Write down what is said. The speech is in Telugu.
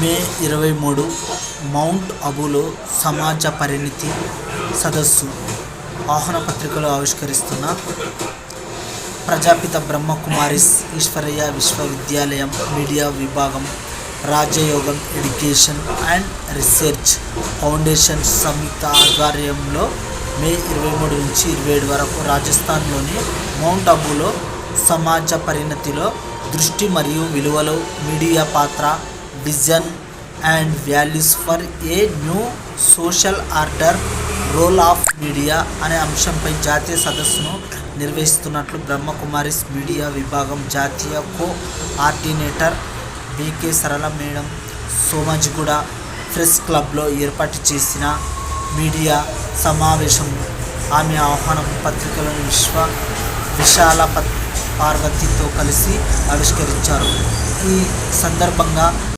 మే 23 మౌంట్ అబూలో సమాజ పరిణతి సదస్సు ఆహ్వాన పత్రికలో ఆవిష్కరిస్తున్న ప్రజాపిత బ్రహ్మకుమారిస్ ఈశ్వరయ్య విశ్వవిద్యాలయం మీడియా విభాగం రాజయోగం ఎడ్యుకేషన్ అండ్ రీసెర్చ్ ఫౌండేషన్ సంయుక్త ఆధ్వర్యంలో మే 23 నుంచి 27 వరకు రాజస్థాన్లోని మౌంట్ అబూలో సమాజ పరిణతిలో దృష్టి మరియు విలువలు, మీడియా పాత్ర, vision and values for a new social order, role of media అనే అంశంపై జాతీయ సదస్సును నిర్వహిస్తున్నట్లు బ్రహ్మకుమారిస్ మీడియా విభాగం జాతీయ coordinator BK Sarala madam Somajiguda press క్లబ్లో ఏర్పాటు చేసిన మీడియా సమావేశం ఆమె ఆహ్వాన పత్రికలను విశాల పార్వతితో కలిసి ఆవిష్కరించారు. ఈ సందర్భంగా